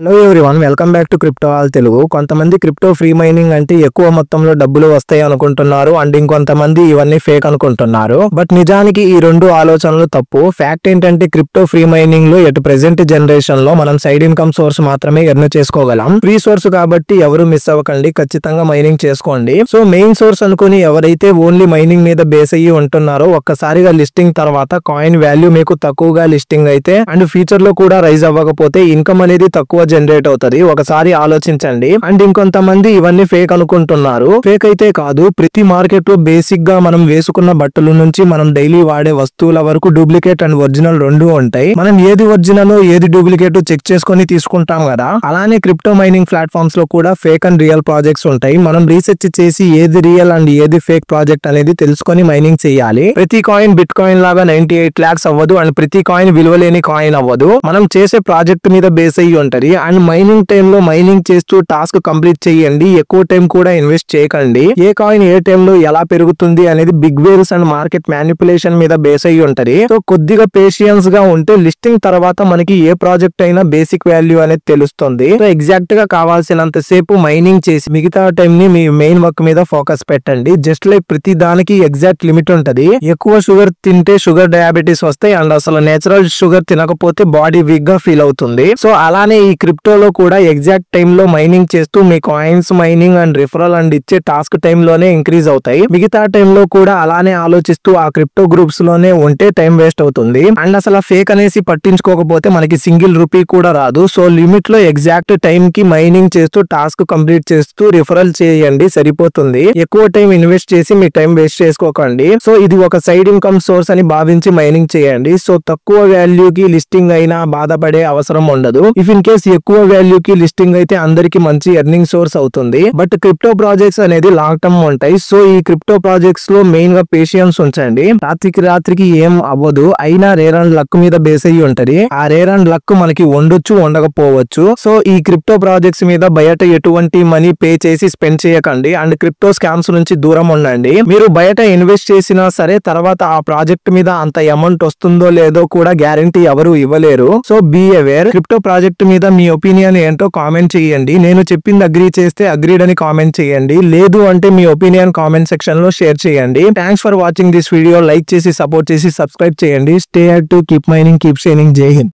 Hello everyone, welcome back to crypto all Telugu. కొంతమంది crypto free mining అంటే ఎక్కువ మొత్తంలో డబ్బులు వస్తాయి అనుకుంటున్నారు అండ్ ఇంకొంతమంది ఇవన్నీ ఫేక్ అనుకుంటున్నారు. బట్ నిజానికి ఈ రెండు ఆలోచనలు తప్పు. ఫ్యాక్ట్ ఏంటంటే క్రిప్టో ఫ్రీ మైనింగ్ లో ఎటు ప్రెసెంట్ జనరేషన్ లో మనం సైడ్ ఇన్కమ్ సోర్స్ మాత్రమే ఎర్న్ చేసుకోగలం. ఫ్రీ సోర్స్ కాబట్టి ఎవరు మిస్ అవ్వకండి, ఖచ్చితంగా మైనింగ్ చేసుకోండి. సో మెయిన్ సోర్స్ అనుకుని ఎవరైతే ఓన్లీ మైనింగ్ మీద బేస్ అయ్యి ఉంటున్నారో ఒక్కసారిగా లిస్టింగ్ తర్వాత కాయిన్ వాల్యూ మీకు తక్కువగా లిస్టింగ్ అయితే అండ్ ఫ్యూచర్ లో కూడా రైజ్ అవ్వకపోతే ఇన్కమ్ అనేది తక్కువ జనరేట్ అవుతది. ఒకసారి ఆలోచించండి. అండ్ ఇంకొంతమంది ఇవన్నీ ఫేక్ అనుకుంటున్నారు. ఫేక్ అయితే కాదు, ప్రతి మార్కెట్ లో బేసిక్ గా మనం వేసుకున్న బట్టల నుంచి మనం డైలీ వాడే వస్తువుల వరకు డూప్లికేట్ అండ్ ఒరిజినల్ రెండు ఉంటాయి. మనం ఏది ఒరిజినల్ ఏది డూప్లికేట్ చెక్ చేసుకొని తీసుకుంటాం కదా. అలానే క్రిప్టో మైనింగ్ ప్లాట్ఫామ్స్ లో కూడా ఫేక్ అండ్ రియల్ ప్రాజెక్ట్స్ ఉంటాయి. మనం రీసెర్చ్ చేసి ఏది రియల్ అండ్ ఏది ఫేక్ ప్రాజెక్ట్ అనేది తెలుసుకొని మైనింగ్ చేయాలి. ప్రతి కాయిన్ బిట్ కాయిన్ లాగా 98 lakhs అవ్వదు అండ్ ప్రతి కాయిన్ విలువలేని కాయిన్ అవ్వదు. మనం చేసే ప్రాజెక్ట్ మీద బేస్ అయ్యి ఉంటది. అండ్ మైనింగ్ టైమ్ లో మైనింగ్ చేస్తూ టాస్క్ కంప్లీట్ చేయండి. ఎక్కువ టైం కూడా ఇన్వెస్ట్ చేయకండి. ఏ కాయిన్ ఏ టైం లో ఎలా పెరుగుతుంది అనేది big whales and market manipulation మీద బేస్ అయ్యి ఉంటది. సో కొద్దిగా పేషియన్స్ గా ఉంటే లిస్టింగ్ తర్వాత మనకి ఏ ప్రాజెక్ట్ అయినా బేసిక్ వాల్యూ అనేది తెలుస్తుంది. సో ఎగ్జాక్ట్ గా కావాల్సినంత సేపు మైనింగ్ చేసి మిగతా టైం ని మీ మెయిన్ వర్క్ మీద ఫోకస్ పెట్టండి. జస్ట్ లైక్ ప్రతి దానికి ఎగ్జాక్ట్ లిమిట్ ఉంటది. ఎక్కువ షుగర్ తింటే షుగర్ డయాబెటీస్ వస్తాయి అండ్ అసలు నేచురల్ షుగర్ తినకపోతే బాడీ వీక్ గా ఫీల్ అవుతుంది. సో అలానే ఈ క్రిప్టోలో కూడా ఎగ్జాక్ట్ టైం లో మైనింగ్ చేస్తూ మీ coins mining and referral and ఇచ్చే టాస్క్ టైం లోనే ఇంక్రీజ్ అవుతాయి. మిగతా టైం లో కూడా అలానే ఆలోచిస్తూ ఆ క్రిప్టో గ్రూప్స్ లోనే ఉంటే టైం వేస్ట్ అవుతుంది. అండ్ అసలు ఫేక్ అనేసి పట్టించుకోకపోతే మనకి సింగిల్ రూపీ కూడా రాదు. సో లిమిట్ లో ఎగ్జాక్ట్ టైం కి మైనింగ్ చేస్తూ టాస్క్ కంప్లీట్ చేస్తూ రిఫరల్ చేయండి, సరిపోతుంది. ఎక్కువ టైం ఇన్వెస్ట్ చేసి మీ టైం వేస్ట్ చేసుకోకండి. సో ఇది ఒక సైడ్ ఇన్కమ్ సోర్స్ అని భావించి మైనింగ్ చేయండి. సో తక్కువ వాల్యూకి లిస్టింగ్ అయినా బాధపడే అవసరం ఉండదు. ఇఫ్ ఇన్ కేస్ ఎక్కువ వాల్యూకి లిస్టింగ్ అయితే అందరికి మంచి ఎర్నింగ్ సోర్స్ అవుతుంది. బట్ క్రిప్టో ప్రాజెక్ట్స్ అనేది లాంగ్ టర్మ్ ఉంటాయి. సో ఈ క్రిప్టో ప్రాజెక్ట్స్ లో మెయిన్ గా పేషియన్స్ ఉంచండి. రాత్రికి ఏం అవ్వదు, అయినా రేర్ అండ్ లక్ మీద బేస్ అయ్యి ఉంటది. ఆ రేర్ అండ్ లక్ మనకి ఉండొచ్చు, ఉండకపోవచ్చు. సో ఈ క్రిప్టో ప్రాజెక్ట్స్ మీద బయట ఎటువంటి మనీ పే చేసి స్పెండ్ చేయకండి అండ్ క్రిప్టో స్కామ్స్ నుంచి దూరం ఉండండి. మీరు బయట ఇన్వెస్ట్ చేసినా సరే తర్వాత ఆ ప్రాజెక్ట్ మీద అంత అమౌంట్ వస్తుందో లేదో కూడా గ్యారంటీ ఎవరు ఇవ్వలేరు. So be aware. Crypto project మీద మీ ఒపీనియన్ ఏంటో కామెంట్ చేయండి. నేను చెప్పింది అగ్రీ చేస్తే అగ్రీడ్ అని కామెంట్ చేయండి. లేదు అంటే మీ ఒపీనియన్ కామెంట్ సెక్షన్ లో షేర్ చేయండి. Thanks for watching this video. Like చేసి సపోర్ట్ చేసి సబ్స్క్రైబ్ చేయండి. Stay active, keep mining, keep shining. జై హింద్.